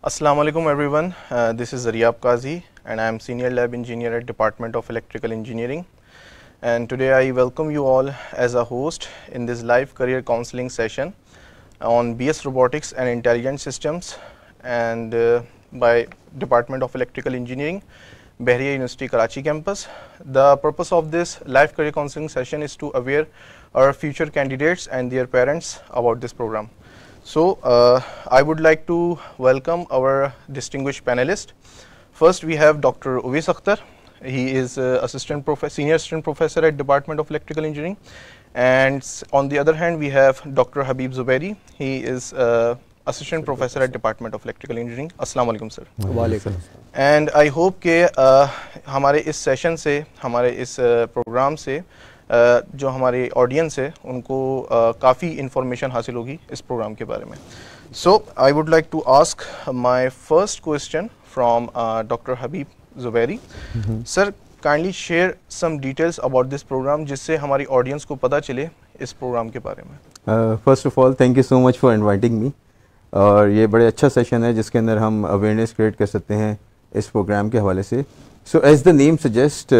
Assalamu alaikum everyone. This is Zaryab Qazi and I am Senior Lab Engineer at Department of Electrical Engineering. And today I welcome you all as a host in this live career counseling session on BS Robotics and Intelligent Systems and by Department of Electrical Engineering, Bahria University Karachi campus. The purpose of this live career counseling session is to aware our future candidates and their parents about this program. So, I would like to welcome our distinguished panelists. First, we have Dr. Uwais Akhtar. He is Senior Assistant Professor at Department of Electrical Engineering. And on the other hand, we have Dr. Habib Zubairi. He is Assistant Professor at Department of Electrical Engineering. Assalamu alaikum sir. वालेकुम. And I hope कि हमारे इस session से, हमारे इस programme से जो हमारे ऑडियंस है उनको काफ़ी इंफॉर्मेशन हासिल होगी इस प्रोग्राम के बारे में. So I would like to ask my first question from doctor Habib Zubairi. Sir, kindly share some details about this programme जिससे हमारी ऑडियंस को पता चले इस प्रोग्राम के बारे में. First of all thank you so much for inviting me. और ये बड़े अच्छा सेशन है जिसके अंदर हम अवेयरनेस क्रिएट कर सकते हैं इस प्रोग्राम के हवाले से. So as the name suggest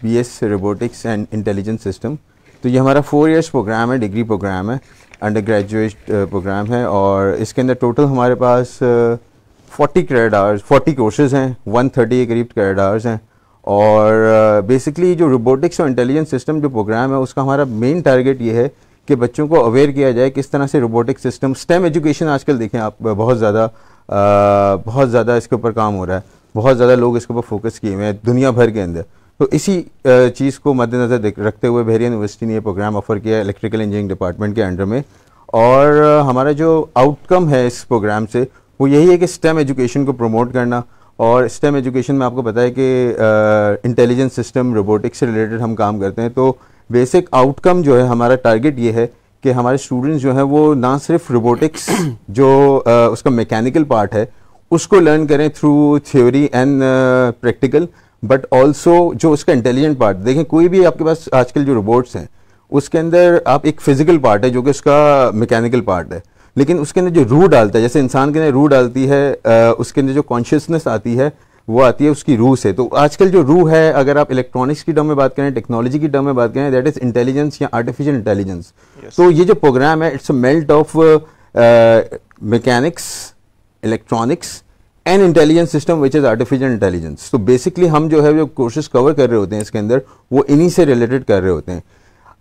BS robotics and intelligent system, तो ये हमारा 4 इयर्स प्रोग्राम है, डिग्री प्रोग्राम है, अंडर ग्रेजुएट प्रोग्राम है. और इसके अंदर टोटल हमारे पास 40 क्रेडिट आवर्स, 40 कोर्सेज हैं, 130 के करीब क्रेडिट आवर्स हैं. और बेसिकली जो रोबोटिक्स और इंटेलिजेंट सिस्टम जो प्रोग्राम है उसका हमारा मेन टारगेट ये है कि बच्चों को अवेयर किया जाए किस तरह से रोबोटिक सिस्टम, स्टेम एजुकेशन आजकल देखें आप बहुत ज़्यादा इसके ऊपर काम हो रहा है, बहुत ज़्यादा लोग इसके ऊपर फोकस किए हुए हैं दुनिया भर के अंदर. तो इसी चीज़ को मद्देनज़र रखते हुए बहरिया यूनिवर्सिटी ने ये प्रोग्राम ऑफर किया इलेक्ट्रिकल इंजीनियरिंग डिपार्टमेंट के अंडर में. और हमारा जो आउटकम है इस प्रोग्राम से वो यही है कि स्टेम एजुकेशन को प्रमोट करना. और स्टेम एजुकेशन में आपको पता है कि इंटेलिजेंट सिस्टम रोबोटिक्स से रिलेटेड हम काम करते हैं. तो बेसिक आउटकम जो है हमारा टारगेट ये है कि हमारे स्टूडेंट्स जो हैं वो ना सिर्फ रोबोटिक्स जो उसका मैकेनिकल पार्ट है उसको लर्न करें through theory and practical, but also जो उसका इंटेलिजेंट पार्ट. देखें कोई भी आपके पास आजकल जो रोबोट्स हैं उसके अंदर आप एक फिजिकल पार्ट है जो कि उसका मैकेनिकल पार्ट है, लेकिन उसके अंदर जो रूह डालता है, जैसे इंसान के अंदर रूह डालती है उसके अंदर जो कॉन्शियसनेस आती है वो आती है उसकी रूह से. तो आजकल जो रूह है, अगर आप इलेक्ट्रॉनिक्स की टर्म में बात करें, टेक्नोलॉजी की टर्म में बात करें, दैट इज इंटेलिजेंस या आर्टिफिशियल इंटेलिजेंस. तो ये जो प्रोग्राम है it's a melt of mechanics, electronics and intelligence system which is artificial intelligence. तो बेसिकली हम जो है जो कोर्सेज कवर कर रहे होते हैं इसके अंदर वो इन्हीं से रिलेटेड कर रहे होते हैं.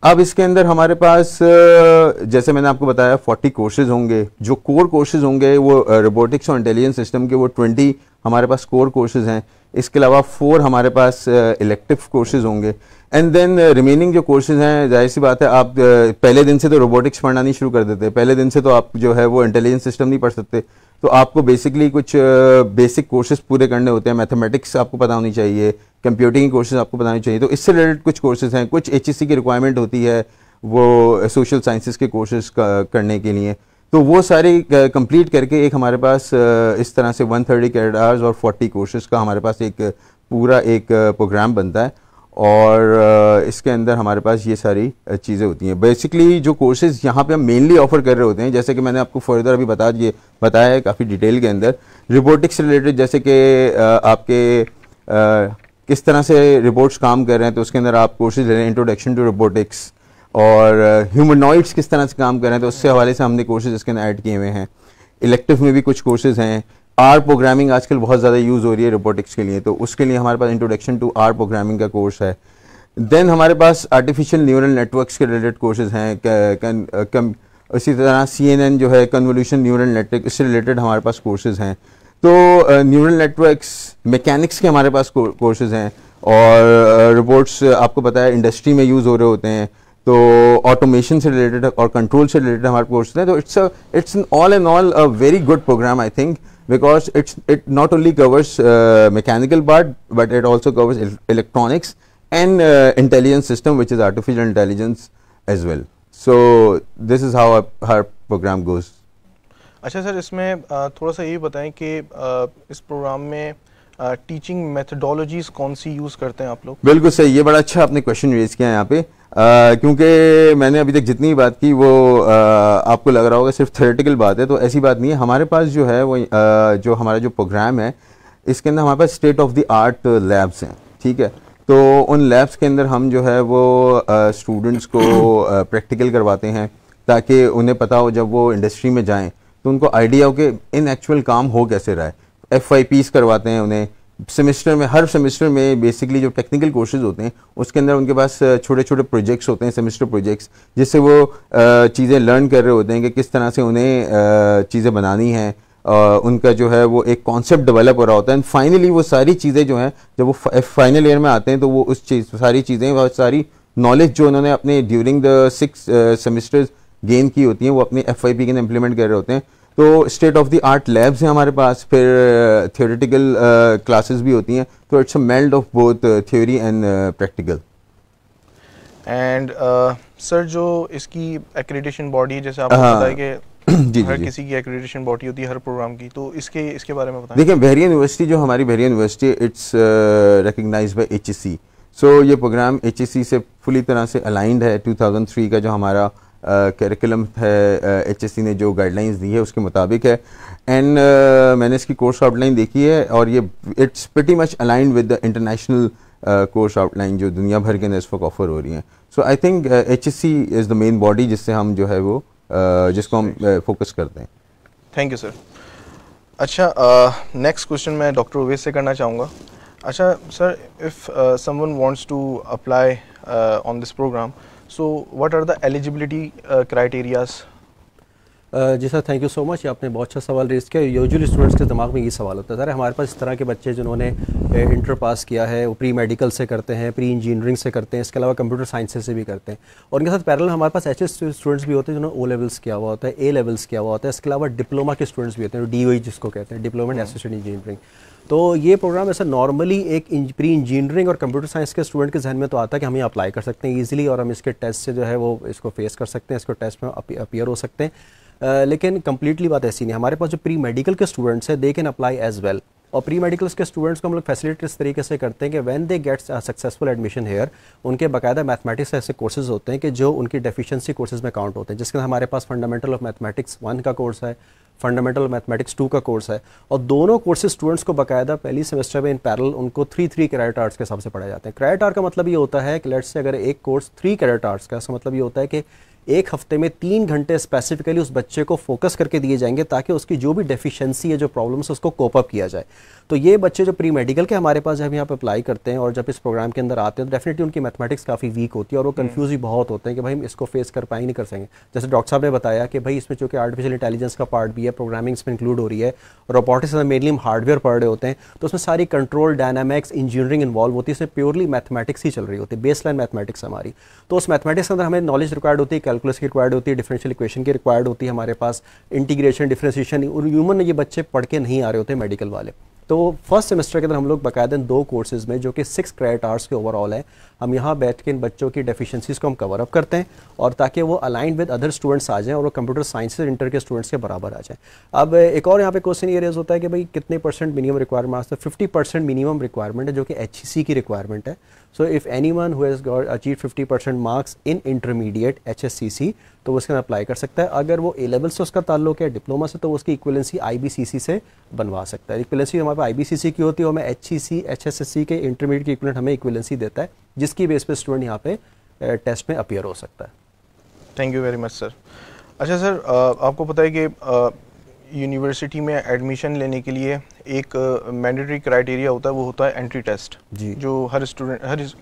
अब इसके अंदर हमारे पास जैसे मैंने आपको बताया 40 कोर्सेज होंगे. जो कोर कोर्सेज होंगे वो रोबोटिक्स और इंटेलिजेंस सिस्टम के वो 20 हमारे पास कोर कोर्सेज हैं. इसके अलावा 4 हमारे पास इलेक्टिव कोर्सेज होंगे. एंड देन रिमेनिंग जो कोर्सेज हैं, जाहिर सी बात है आप पहले दिन से तो रोबोटिक्स पढ़ना नहीं शुरू कर देते, पहले दिन से तो आप जो है वो इंटेलिजेंस सिस्टम नहीं पढ़ सकते. तो आपको बेसिकली कुछ बेसिक कोर्सेज पूरे करने होते हैं. मैथमेटिक्स आपको पता होनी चाहिए, कंप्यूटिंग कोर्सेज आपको पता होनी चाहिए. तो इससे रिलेटेड कुछ कोर्सेज हैं. कुछ HSC की रिक्वायरमेंट होती है वो सोशल साइंसेस के कोर्सेज करने के लिए. तो वो सारे कंप्लीट करके एक हमारे पास इस तरह से 130 क्रेडिट आवर्स और 40 कोर्सेज का हमारे पास एक पूरा एक प्रोग्राम बनता है. और इसके अंदर हमारे पास ये सारी चीज़ें होती हैं. बेसिकली जो कोर्सेज यहाँ पे हम मेनली ऑफर कर रहे होते हैं, जैसे कि मैंने आपको फर्दर अभी बताया है काफ़ी डिटेल के अंदर, रोबोटिक्स से रिलेटेड, जैसे कि आपके किस तरह से रोबोट्स काम कर रहे हैं तो उसके अंदर आप कोर्सेज ले रहे हैं, इंट्रोडक्शन टू रोबोटिक्स. और ह्यूमनॉइड्स किस तरह से काम कर रहे हैं तो उससे हवाले से हमने कोर्सेज इसके अंदर ऐड किए हुए हैं. इलेक्टिव में भी कुछ कोर्सेज हैं. आर प्रोग्रामिंग आजकल बहुत ज़्यादा यूज़ हो रही है रोबोटिक्स के लिए, तो उसके लिए हमारे पास इंट्रोडक्शन टू आर प्रोग्रामिंग का कोर्स है. देन हमारे पास आर्टिफिशियल न्यूरल नेटवर्क्स के रिलेटेड कोर्सेज हैं. इसी तरह CNN जो है कन्वोल्यूशन न्यूरल नेटवर्क, इससे रिलेटेड हमारे पास कोर्सेज हैं. तो न्यूरल नेटवर्क्स, मैकेनिक्स के हमारे पास कोर्सेज हैं. और रोबोट्स आपको पता है इंडस्ट्री में यूज़ हो रहे होते हैं, तो ऑटोमेशन से रिलेटेड और कंट्रोल से रिलेटेड हमारे कोर्सेज हैं. तो it's an all and all a very good program I think, because it not only covers mechanical part but it also covers electronics and intelligence system which is artificial intelligence as well. So this is how our program goes. अच्छा sir, इसमें थोड़ा सा ये बताएं कि इस programme में teaching methodologies कौन सी यूज़ करते हैं आप लोग? बिल्कुल सही, ये बड़ा अच्छा आपने क्वेश्चन रेज किया है यहाँ पे. क्योंकि मैंने अभी तक जितनी बात की वो आपको लग रहा होगा सिर्फ थ्योरेटिकल बात है, तो ऐसी बात नहीं है। हमारे पास जो है वो जो हमारा जो प्रोग्राम है इसके अंदर हमारे पास state of the art labs हैं, ठीक है। तो उन लैब्स के अंदर हम जो है वो स्टूडेंट्स को प्रैक्टिकल करवाते हैं ताकि उन्हें पता हो जब वो इंडस्ट्री में जाएं तो उनको आइडिया हो कि इन एक्चुअल काम हो कैसे रहा है। FYPs करवाते हैं उन्हें सेमेस्टर में, हर सेमेस्टर में बेसिकली जो टेक्निकल कोर्सेज होते हैं उसके अंदर उनके पास छोटे छोटे प्रोजेक्ट्स होते हैं, सेमेस्टर प्रोजेक्ट्स, जिससे वो चीज़ें लर्न कर रहे होते हैं कि किस तरह से उन्हें चीज़ें बनानी हैं। उनका जो है वो एक कॉन्सेप्ट डेवलप हो रहा होता है एंड फाइनली वो सारी चीज़ें जो हैं जब वो फाइनल ईयर में आते हैं तो वो उस चीज़ सारी चीज़ें वो सारी नॉलेज जो उन्होंने अपने ड्यूरिंग द 6 सेमेस्टर्स गेन की होती हैं वो अपने FYP के अंदर इम्प्लीमेंट कर रहे होते हैं। तो state of the art labs हैं हमारे पास, फिर थियोरेटिकल क्लासेस भी होती हैं, तो it's a meld of both theory and practical. And sir जो इसकी एक्रेडिटेशन बॉडी जैसे आपको पता है कि हर किसी की एक्रेडिटेशन बॉडी होती है हर प्रोग्राम की, तो इसके बारे में बताएं। देखिए वेरिया यूनिवर्सिटी जो हमारी Bahria university it's recognised by HSC। So ये प्रोग्राम HSC से फुली तरह से अलाइंड है। 2003 का जो हमारा करिकुलम है HSC ने जो गाइडलाइंस दी है उसके मुताबिक है एंड मैंने इसकी कोर्स आउटलाइन देखी है और ये it's pretty much aligned with the international course outline जो दुनिया भर के अंदर इस वक्त ऑफर हो रही हैं। So I think HSC is the main body जिससे हम जो है वो जिसको हम फोकस करते हैं। Thank you sir. अच्छा नेक्स्ट क्वेश्चन मैं डॉक्टर उवैस से करना चाहूँगा। अच्छा sir, if someone wants to apply on this program, so what are the eligibility criterias? जी sir, thank you so much. आपने बहुत अच्छा सवाल रेज़ किया। यूजुअली स्टूडेंट्स के दिमाग में ये सवाल होता है सर हमारे पास इस तरह के बच्चे जिन्होंने इंटर पास किया है वो प्री मेडिकल से करते हैं, प्री इंजीनियरिंग से करते हैं, इसके अलावा कंप्यूटर साइंसेज से भी करते हैं, और उनके साथ पैरेलल हमारे पास ऐसे स्टूडेंट्स भी होते हैं जिन्होंने O लेवल्स किया हुआ होता है, A लेवल्स किया हुआ होता है, इसके अलावा डिप्लोमा के स्टूडेंट्स भी होते हैं, DOE जिसको कहते हैं, डिप्लोमा इन एसोसिएटेड इंजीनियरिंग। तो ये प्रोग्राम ऐसा नॉर्मली एक प्री इंजीनियरिंग और कंप्यूटर साइंस के स्टूडेंट के जहन में तो आता है कि हम ये अप्लाई कर सकते हैं ईजिली और हम इसके टेस्ट से जो है वो इसको फेस कर सकते हैं, इसको टेस्ट में अपीयर हो सकते हैं। लेकिन कम्प्लीटली बात ऐसी नहीं। हमारे पास जो प्री मेडिकल के स्टूडेंट्स हैं they can apply as well, और प्री मेडिकल्स के स्टूडेंट्स को हम लोग फैसिलिटी इस तरीके से करते हैं कि when they gets successful admission here उनके बाकायदा मैथमेटिक्स ऐसे कोर्सेज होते हैं कि जो उनकी डेफिशिएंसी कोर्सेज में काउंट होते हैं, जिसके हमारे पास फंडामेंटल ऑफ मैथमेटिक्स 1 का कोर्स है, फंडामेंटल मैथमेटिक्स 2 का कोर्स है, और दोनों कोर्सेज स्टूडेंट्स को बाकायदा पहली सेमेस्टर में इन पैरेलल उनको 3 क्रेडिट आवर्स के हिसाब से पढ़ाए जाते हैं। क्रेडिट आवर का मतलब ये होता है कि लेट्स से अगर एक कोर्स 3 क्रेडिट आवर्स का, इसका मतलब ये होता है कि एक हफ्ते में 3 घंटे स्पेसिफिकली उस बच्चे को फोकस करके दिए जाएंगे ताकि उसकी जो भी डेफिशिएंसी है, जो प्रॉब्लम्स है, उसको कोप अप किया जाए। तो ये बच्चे जो प्री मेडिकल के हमारे पास जब यहाँ पे अप्लाई करते हैं और जब इस प्रोग्राम के अंदर आते हैं तो डेफिनेटली उनकी मैथमेटिक्स काफ़ी वीक होती है और वो कंफ्यूज भी बहुत होते हैं कि भाई हम इसको फेस कर पाएंगे नहीं कर सकेंगे। जैसे डॉक्टर साहब ने बताया कि भाई इसमें चूँकि आर्टिफिशियल इंटेलिजेंस का पार्ट भी है, प्रोग्रामिंग इसमें इंक्लूड हो रही है, रोबोटिक्स में मेनली हम हार्डवेयर पढ़ रहे होते हैं, तो उसमें सारी कंट्रोल, डायनामिक्स, इंजीनियरिंग इन्वॉल्व होती है, इसमें प्योरली मैथमेटिक्स ही चल रही होती है, बेस लाइन मैथमेटिक्स हमारी। तो उस मैथमेटिक्स के अंदर हमें नॉलेज रिक्वायर्ड होती है, कैलकुलस की रिक्वायर्ड होती है, डिफरेंशियल इक्वेशन की रिक्वायर्ड होती है, हमारे पास इंटीग्रेशन, डिफरेंशिएशन, और ह्यूमन ये बच्चे पढ़ के नहीं आ रहे होते मेडिकल वाले। तो फर्स्ट सेमेस्टर के अंदर हम लोग बाकायदा 2 कोर्सेज में जो कि 6 क्रेडिट आवर्स के ओवरऑल है, हम यहाँ बैठ के इन बच्चों की डेफिशिएंसीज को हम कवर अप करते हैं और ताकि वो अलाइंड विद अदर स्टूडेंट्स आ जाएं और वो कंप्यूटर साइंस से इंटर के स्टूडेंट्स के बराबर आ जाएं। अब एक और यहाँ पे क्वेश्चन ये रेज होता है कि भाई कितने % मिनिमम रिक्वायरमेंट है? 50% मिनिमम रिक्वायरमेंट है जो कि HEC की रिक्वायरमेंट है। So if anyone who has got achieve 50% marks in intermediate HSCC तो वो उसके अप्लाई कर सकता है। अगर वो A लेवल से उसका ताल्लुक है, डिप्लोमा से, तो उसकी इक्विवेलेंसी IBCC से बनवा सकता है। इक्विवेलेंसी हमारे पास IBCC की होती है और हमें HEC HSSC के इंटरमीडिएट की इक्विवेलेंट हमें इक्विवेलेंसी देता है, जिसकी बेस पे स्टूडेंट यहाँ पे टेस्ट में अपीयर हो सकता है। Thank you very much sir. अच्छा सर, आपको पता है कि यूनिवर्सिटी में एडमिशन लेने के लिए एक मैंडेटरी क्राइटेरिया होता है, वो होता है एंट्री टेस्ट, जो हर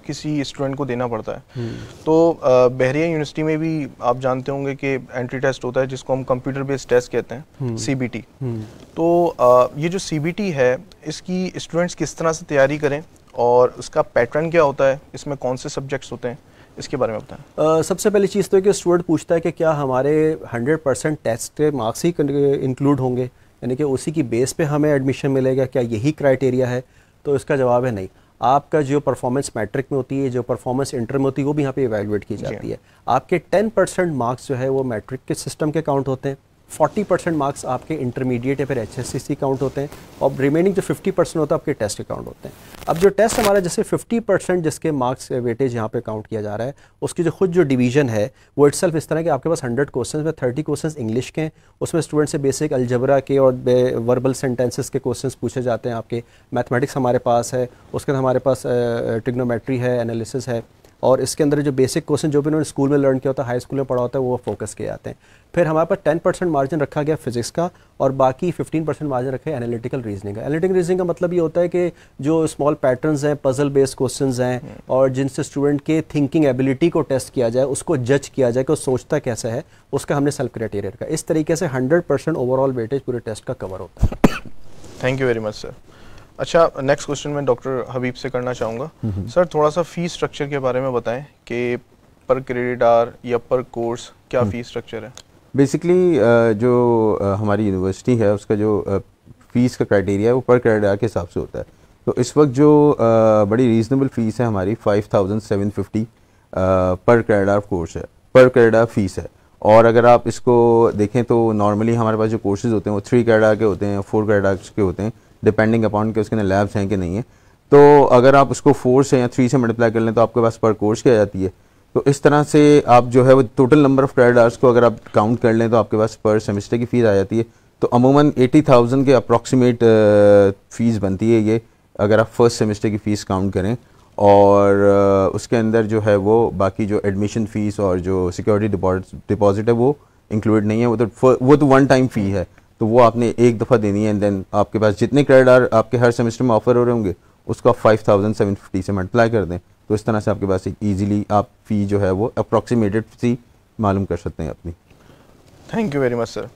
किसी स्टूडेंट को देना पड़ता है। तो बहरिया यूनिवर्सिटी में भी आप जानते होंगे कि एंट्री टेस्ट होता है जिसको हम कंप्यूटर बेस्ड टेस्ट कहते हैं, CBT। तो ये जो CBT है इसकी स्टूडेंट्स किस तरह से तैयारी करें और उसका पैटर्न क्या होता है, इसमें कौन से सब्जेक्ट्स होते हैं, इसके बारे में बताएं। सबसे पहली चीज़ तो है कि स्टूडेंट पूछता है कि क्या हमारे 100% टेस्ट के मार्क्स ही इंक्लूड होंगे, यानी कि उसी की बेस पे हमें एडमिशन मिलेगा, क्या यही क्राइटेरिया है? तो इसका जवाब है नहीं। आपका जो परफॉर्मेंस मैट्रिक में होती है, जो परफॉर्मेंस इंटर में होती है, वो भी यहाँ पे इवैल्यूएट की जाती है। आपके 10% मार्क्स जो है वो मैट्रिक के सिस्टम के काउंट होते हैं, 40% मार्क्स आपके इंटरमीडिएट या फिर HSCC काउंट होते हैं और रिमेनिंग जो 50% होता है आपके टेस्ट के काउंट होते हैं। अब जो टेस्ट हमारा जैसे 50% जिसके मार्क्स वेटेज यहाँ पे काउंट किया जा रहा है, उसकी जो खुद जो डिवीजन है वो इटसेल्फ इस तरह के आपके पास 100 क्वेश्चंस में 30 क्वेश्चंस इंग्लिश के हैं, उसमें स्टूडेंट से बेसिक अलजबरा के और वर्बल सेंटेंसेस के क्वेश्चंस पूछे जाते हैं। आपके मैथमेटिक्स हमारे पास है, उसके अंदर हमारे पास ट्रिग्नोमेट्री है, एनालिसिस है, और इसके अंदर जो बेसिक क्वेश्चन जो भी उन्होंने स्कूल में लर्न किया होता है, हाई स्कूल में पढ़ा होता है, वो फोकस किए जाते हैं। फिर हमारे पास 10% मार्जिन रखा गया फिजिक्स का और बाकी 15% मार्जिन रखा है एनालिटिकल रीजनिंग का। एनालिटिकल रीजनिंग का मतलब ये होता है कि जो स्मॉल पैटर्न्स हैं, पजल बेस्ड क्वेश्चंस हैं और जिनसे स्टूडेंट के थिंकिंग एबिलिटी को टेस्ट किया जाए, उसको जज किया जाए कि वो सोचता कैसा है, उसका हमने सेल्फ क्राइटेरिया रखा। इस तरीके से 100% ओवरऑल वेटेज पूरे टेस्ट का कवर होता है। Thank you very much sir. अच्छा, नेक्स्ट क्वेश्चन मैं डॉक्टर हबीब से करना चाहूँगा। सर, थोड़ा सा फीस स्ट्रक्चर के बारे में बताएं कि पर क्रेडिट आवर या पर कोर्स क्या फीस स्ट्रक्चर है? बेसिकली जो हमारी यूनिवर्सिटी है उसका जो फ़ीस का क्राइटेरिया है वो पर क्रेडिट आवर के हिसाब से होता है। तो इस वक्त जो बड़ी रीज़नेबल फ़ीस है हमारी 5750 पर क्रेडिट आवर कोर्स है, पर क्रेडिट आवर फीस है। और अगर आप इसको देखें तो नॉर्मली हमारे पास जो कोर्सेज़ होते हैं वो 3 क्रेडिट आवर के होते हैं, 4 क्रेडिट आवर के होते हैं, डिपेंडिंग अपॉन के उसके अंदर लैब्स हैं कि नहीं है। तो अगर आप उसको 4 से या 3 से मल्टीप्लाई कर लें तो आपके पास पर कोर्स की आ जाती है। तो इस तरह से आप जो है वो total number of credit hours को अगर आप काउंट कर लें तो आपके पास पर सेमेस्टर की फ़ीस आ जाती है। तो अमूमन 80,000 के अप्रॉक्सीमेट फ़ीस बनती है ये, अगर आप फर्स्ट सेमेस्टर की फ़ीस काउंट करें। और उसके अंदर जो है वो बाकी जो एडमिशन फ़ीस और जो सिक्योरिटी डिपॉजिट है वो इंक्लूड नहीं है। वो तो वन टाइम फ़ी है, तो वो आपने एक दफ़ा देनी है एंड देन आपके पास जितने क्रेडिट आवर आपके हर सेमेस्टर में ऑफर हो रहे होंगे उसको आप 5750 से मल्टीप्लाई कर दें। तो इस तरह से आपके पास एक ईजिली आप फ़ी जो है वो अप्रॉक्सीमेटेड फ़ी मालूम कर सकते हैं अपनी। Thank you very much sir.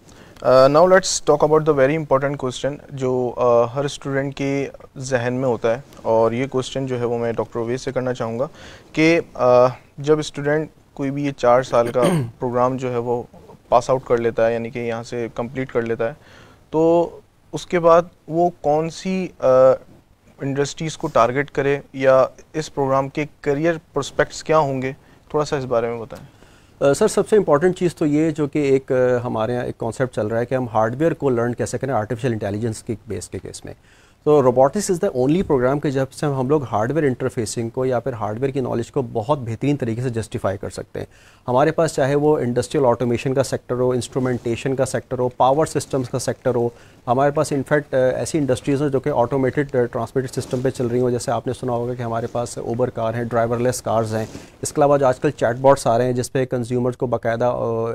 Now let's talk about the very important question जो हर स्टूडेंट के जहन में होता है, और ये क्वेश्चन जो है वो मैं डॉक्टर ओवैस से करना चाहूँगा कि जब स्टूडेंट कोई भी ये 4 साल का प्रोग्राम जो है वो पास आउट कर लेता है, यानी कि यहाँ से कंप्लीट कर लेता है, तो उसके बाद वो कौन सी इंडस्ट्रीज़ को टारगेट करे या इस प्रोग्राम के करियर प्रोस्पेक्ट्स क्या होंगे, थोड़ा सा इस बारे में बताएं। सर, सबसे इम्पॉर्टेंट चीज़ तो ये जो कि एक हमारे यहाँ एक कॉन्सेप्ट चल रहा है कि हम हार्डवेयर को लर्न कैसे करें आर्टिफिशियल इंटेलिजेंस के बेस के केस में। तो robotics is the only program के जब से हम लोग हार्डवेयर इंटरफेसिंग को या फिर हार्डवेयर की नॉलेज को बहुत बेहतरीन तरीके से जस्टिफाई कर सकते हैं। हमारे पास चाहे वो इंडस्ट्रियल ऑटोमेशन का सेक्टर हो, इंस्ट्रूमेंटेशन का सेक्टर हो, पावर सिस्टम्स का सेक्टर हो, हमारे पास इनफैक्ट ऐसी इंडस्ट्रीज़ हैं जो कि ऑटोमेटेड ट्रांसपोर्टेड सिस्टम पे चल रही हो। जैसे आपने सुना होगा कि हमारे पास उबर कार हैं, ड्राइवरलेस कार्स हैं। इसके अलावा जो आजकल चैटबॉट्स आ रहे हैं जिस पे कंज्यूमर्स को बाकायदा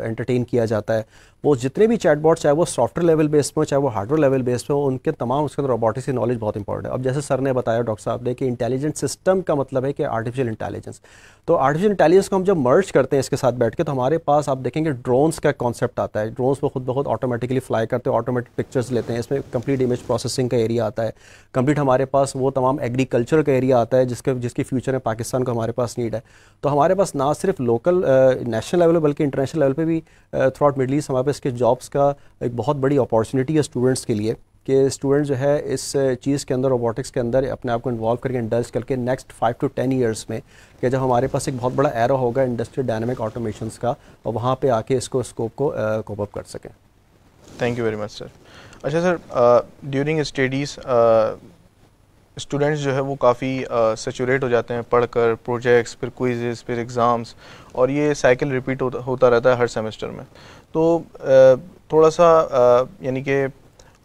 एंटरटेन किया जाता है, वो जितने भी चैटबॉट्स चाहे वो सॉफ्टवेयर लेवल बेस्ड हो चाहे वो हार्डवेयर लेवल बेस्ड हो, उनके तमाम उसके अंदर रोबोटिक्स की नॉलेज बहुत इंपॉर्टेंट है। अब जैसे सर ने बताया, डॉक्टर साहब ने, कि इंटेलिजेंट सिस्टम का मतलब है कि आर्टिफिशियल इंटेलिजेंस। तो आर्टिफिशियल इंटेलिजेंस को हम जब मर्ज करते हैं इसके साथ बैठ के, तो हमारे पास आप देखेंगे ड्रोन्स का कॉन्सेप्ट आता है। ड्रोन्स को खुद ब खुद ऑटोमेटिकली फ्लाई करते हैं, ऑटोमेटिक पिक्चर्स लेते हैं, इसमें कंप्लीट इमेज प्रोसेसिंग का एरिया आता है। कंप्लीट हमारे पास वो तमाम एग्रीकल्चर का एरिया आता है जिसकी फ्यूचर में पाकिस्तान को हमारे पास नीड है। तो हमारे पास ना सिर्फ लोकल नेशनल लेवल पर बल्कि इंटरनेशनल लेवल पे भी थ्रू आउट मिडल ईस्ट हमारे पास इसके जॉब्स का एक बहुत बड़ी अपॉर्चुनिटी है स्टूडेंट्स के लिए, कि स्टूडेंट जो है इस चीज़ के अंदर, रोबोटिक्स के अंदर अपने आप को इन्वॉल्व करके इंडल्ज करके नेक्स्ट 5 to 10 ईयर्स में, कि जब हमारे पास एक बहुत बड़ा एरो होगा इंडस्ट्रियल डायनामिक ऑटोमेशंस का, और वहाँ पे आके इसको स्कोप को कोप अप कर सकें। Thank you very much sir. अच्छा सर, ड्यूरिंग स्टडीज़ स्टूडेंट्स जो है वो काफ़ी सेचुरेट हो जाते हैं पढ़कर, प्रोजेक्ट्स, फिर क्विज़ेस, फिर एग्ज़ाम्स, और ये साइकिल रिपीट होता रहता है हर सेमेस्टर में। तो थोड़ा सा यानी कि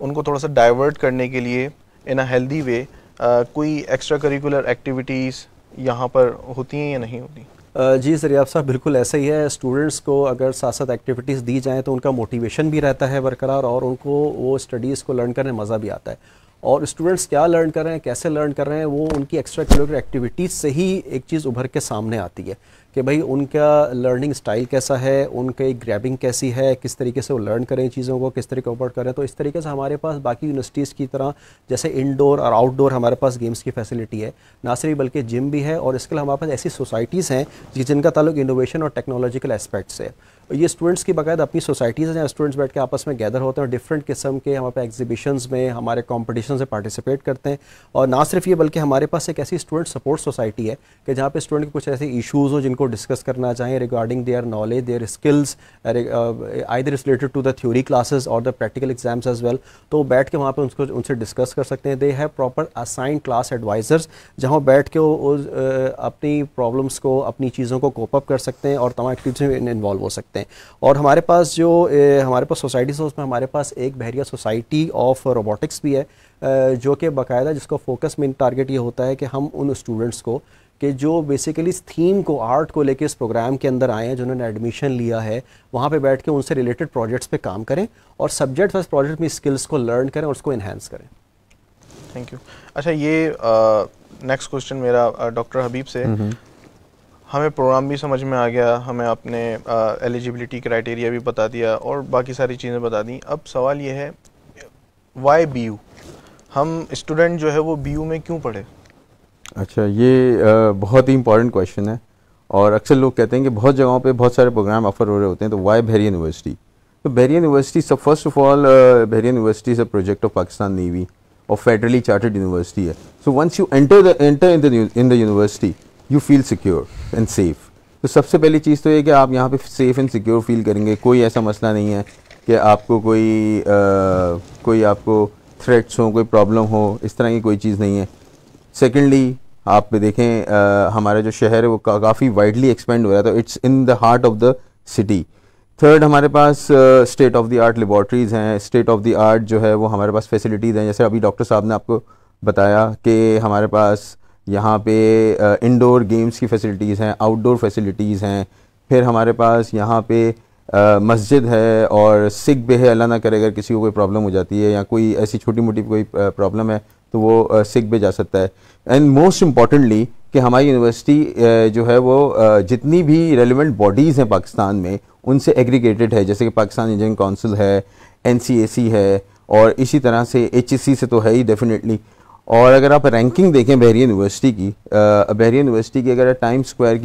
उनको थोड़ा सा डाइवर्ट करने के लिए इन अ हेल्दी वे कोई एक्स्ट्रा करिकुलर एक्टिविटीज़ यहाँ पर होती हैं या नहीं होती? जी ज़रियाब साहब, बिल्कुल ऐसा ही है। स्टूडेंट्स को अगर साथ साथ एक्टिविटीज़ दी जाएँ तो उनका मोटिवेशन भी रहता है बरकरार, और उनको वो स्टडीज़ को लर्न करने में मज़ा भी आता है। और स्टूडेंट्स क्या लर्न कर रहे हैं, कैसे लर्न कर रहे हैं, वो उनकी एक्स्ट्रा करिकुलर एक्टिविटीज़ से ही एक चीज़ उभर के सामने आती है कि भाई उनका लर्निंग स्टाइल कैसा है, उनकी ग्रैबिंग कैसी है, किस तरीके से वो लर्न करें चीज़ों को, किस तरीके ऊपर करें। तो इस तरीके से हमारे पास बाकी यूनिवर्सिटीज़ की तरह जैसे इंडोर और आउटडोर हमारे पास गेम्स की फैसिलिटी है, ना सिर्फ बल्कि जिम भी है, और इसके लिए हमारे पास ऐसी सोसाइटीज़ हैं जिनका ताल्लुक इनोवेशन और टेक्नोलॉजिकल एस्पेक्ट से। ये स्टूडेंट्स की बाकायदा अपनी सोसाइटीज़ हैं जहाँ स्टूडेंट्स बैठ के आपस में गैदर होते हैं और डिफरेंट किस्म के हमारे पास एग्जीबिशंस में हमारे कॉम्पिटिशन से पार्टिसिपेट करते हैं। और ना सिर्फ ये बल्कि हमारे पास एक ऐसी स्टूडेंट सपोर्ट सोसाइटी है कि जहाँ पे स्टूडेंट के कुछ ऐसे इशूज़ हो जिनको डिस्कस करना चाहें regarding their knowledge, their skills, either is related to the theory classes और the practical exams as well, तो बैठ के वहाँ पे उनसे डिस्कस कर सकते हैं। They have proper assigned class advisers जहाँ बैठ के वो अपनी प्रॉब्लम्स को, अपनी चीज़ों को कोप अप कर सकते हैं और तमाम एक्टिविटीज़ में इन्वॉल्व हो सकते हैं। और हमारे पास जो हमारे पास सोसाइटीज़ है उसमें हमारे पास एक बहरिया सोसाइटी ऑफ रोबोटिक्स भी है, जो कि बाकायदा जिसका फोकस मेन टारगेट ये होता है कि हम उन स्टूडेंट्स को कि जो बेसिकली इस थीम को, आर्ट को लेके इस प्रोग्राम के अंदर आए हैं, जिन्होंने एडमिशन लिया है, वहाँ पे बैठ के उनसे रिलेटेड प्रोजेक्ट्स पे काम करें और सब्जेक्ट वाइज प्रोजेक्ट में स्किल्स को लर्न करें और उसको इन्हांस करें। Thank you. अच्छा, ये नेक्स्ट क्वेश्चन मेरा डॉक्टर हबीब से। हमें प्रोग्राम भी समझ में आ गया, हमें अपने एलिजिबिलिटी क्राइटेरिया भी बता दिया और बाकी सारी चीज़ें बता दी। अब सवाल ये है, वाई BU? हम स्टूडेंट जो है वो BU में क्यों पढ़े? अच्छा, ये बहुत ही इंपॉर्टेंट क्वेश्चन है और अक्सर लोग कहते हैं कि बहुत जगहों पे बहुत सारे प्रोग्राम ऑफर हो रहे होते हैं, तो वाई बहरिया यूनिवर्सिटी? तो बहरिया यूनिवर्सिटी सब, first of all Bahria university is a project of Pakistan navy और फेडरली चार्टर्ड यूनिवर्सिटी है। So once you enter in the university you feel secure and safe. तो सबसे पहली चीज़ तो ये कि आप यहाँ पे सेफ एंड सिक्योर फील करेंगे। कोई ऐसा मसला नहीं है कि आपको कोई आपको थ्रेट्स हो, कोई प्रॉब्लम हो, इस तरह की कोई चीज़ नहीं है। सेकेंडली, आप देखें हमारा जो शहर है वो काफ़ी वाइडली एक्सपेंड हो रहा है, तो it's in the heart of the city. Third, हमारे पास state of the art laboratories हैं, स्टेट ऑफ द आर्ट जो है वो हमारे पास फैसिलिटीज़ हैं। जैसे अभी डॉक्टर साहब ने आपको बताया कि हमारे पास यहाँ पे इंडोर गेम्स की फैसिलिटीज़ हैं, आउटडोर फैसिलिटीज़ हैं। फिर हमारे पास यहाँ पे मस्जिद है और सिक बे है, अल्लाह ना करे अगर किसी को कोई प्रॉब्लम हो जाती है या कोई ऐसी छोटी मोटी कोई प्रॉब्लम है तो वो सिक बे जा सकता है। एंड मोस्ट इम्पॉर्टेंटली कि हमारी यूनिवर्सिटी जो है वो जितनी भी रेलिवेंट बॉडीज़ हैं पाकिस्तान में उनसे एग्रीगेटेड है। जैसे कि पाकिस्तान इंजीनियरिंग काउंसिल है, NCAC है और इसी तरह से HEC से तो है ही डेफिनेटली। और अगर आप रैंकिंग देखें बहरिया यूनिवर्सिटी की, अगर टाइम स्क्वायर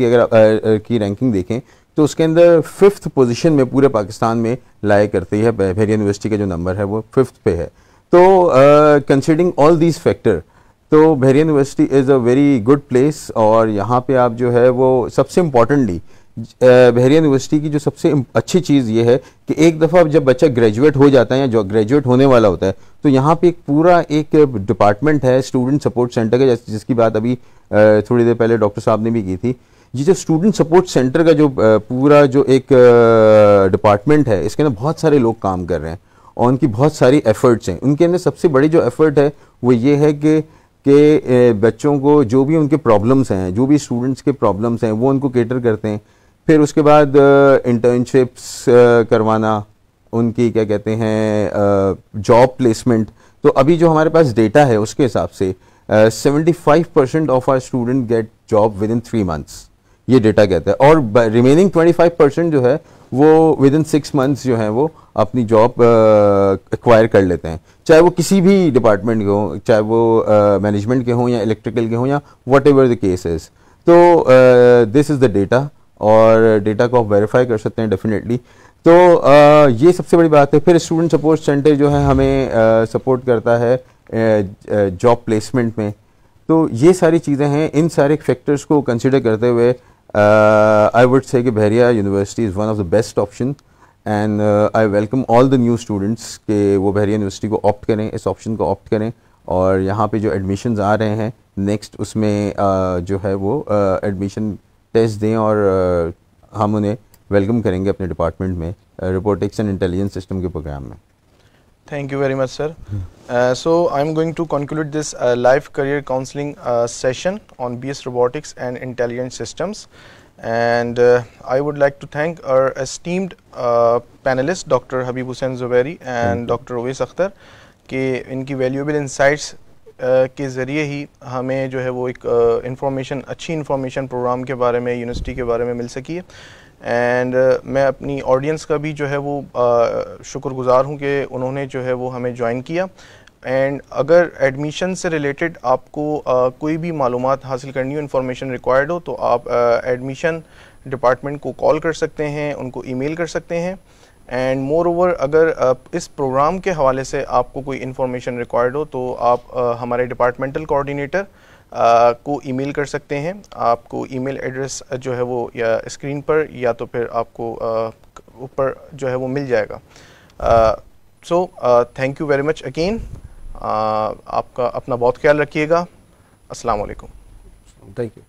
की रैंकिंग देखें तो उसके अंदर 5th पोजीशन में पूरे पाकिस्तान में लाया करती है। बहरिया यूनिवर्सिटी का जो नंबर है वो 5th पे है। तो कंसिडरिंग ऑल दीज फैक्टर, तो Bahria university is a very good place. और यहाँ पे आप जो है वो सबसे इम्पॉर्टेंटली बहरिया यूनिवर्सिटी की जो सबसे अच्छी चीज़ ये है कि एक दफ़ा जब बच्चा ग्रेजुएट हो जाता है या जो ग्रेजुएट होने वाला होता है तो यहाँ पे एक पूरा एक डिपार्टमेंट है स्टूडेंट सपोर्ट सेंटर का, जिसकी बात अभी थोड़ी देर पहले डॉक्टर साहब ने भी की थी। ये जो स्टूडेंट सपोर्ट सेंटर का जो पूरा जो एक डिपार्टमेंट है, इसके अंदर बहुत सारे लोग काम कर रहे हैं और उनकी बहुत सारी एफर्ट्स हैं। उनके अंदर सबसे बड़ी जो एफर्ट है वो ये है कि बच्चों को जो भी उनके प्रॉब्लम्स हैं, जो भी स्टूडेंट्स के प्रॉब्लम्स हैं वो उनको केटर करते हैं। फिर उसके बाद इंटर्नशिप्स करवाना, उनकी क्या कहते हैं जॉब प्लेसमेंट। तो अभी जो हमारे पास डेटा है उसके हिसाब से 75% of our student get job within 3 months, ये डेटा कहता है। और रिमेनिंग 25% जो है वो विद इन 6 months जो है वो अपनी जॉब एक्वायर कर लेते हैं, चाहे वो किसी भी डिपार्टमेंट के हों, चाहे वो मैनेजमेंट के हों या इलेक्ट्रिकल के हों या what ever the case is. तो दिस इज़ द डेटा और डेटा को आप वेरीफाई कर सकते हैं डेफिनेटली। तो ये सबसे बड़ी बात है। फिर स्टूडेंट सपोर्ट सेंटर जो है हमें सपोर्ट करता है जॉब प्लेसमेंट में। तो ये सारी चीज़ें हैं, इन सारे फैक्टर्स को कंसिडर करते हुए आई वुड से कि Bahria university is one of the best option and I welcome all the new students के वो बहरिया यूनिवर्सिटी को ऑप्ट करें, इस ऑप्शन को ऑप्ट करें। और यहाँ पे जो एडमिशन्स आ रहे हैं नेक्स्ट, उसमें जो है वो एडमिशन टेस्ट दें और हम उन्हें वेलकम करेंगे अपने डिपार्टमेंट में रोबोटिक्स एंड इंटेलिजेंस सिस्टम के प्रोग्राम में। Thank you very much, sir. So I'm going to conclude this live career counseling session on BS Robotics and Intelligent Systems, and I would like to thank our esteemed panelists, Dr. Habib Hussain Zubairi and Dr. Owais Akhtar, कि इनकी valuable insights के ज़रिए ही हमें जो है वो एक information, अच्छी इंफॉर्मेशन प्रोग्राम के बारे में, यूनिवर्सिटी के बारे में मिल सकी है। एंड मैं अपनी ऑडियंस का भी जो है वो शुक्रगुज़ार हूँ कि उन्होंने जो है वो हमें ज्वाइन किया। एंड अगर एडमिशन से रिलेटेड आपको कोई भी मालूमात हासिल करनी हो, इन्फॉर्मेशन रिक्वायर्ड हो, तो आप डिपार्टमेंट को कॉल कर सकते हैं, उनको ईमेल कर सकते हैं। एंड मोर ओवर अगर इस प्रोग्राम के हवाले से आपको कोई इन्फॉर्मेशन रिक्वायर्ड हो तो आप हमारे डिपार्टमेंटल कोऑर्डिनेटर को ईमेल कर सकते हैं। आपको ईमेल एड्रेस जो है वो या स्क्रीन पर या तो फिर आपको ऊपर जो है वो मिल जाएगा। So thank you very much again. आपका अपना बहुत ख्याल रखिएगा। अस्सलाम वालेकुम। Thank you.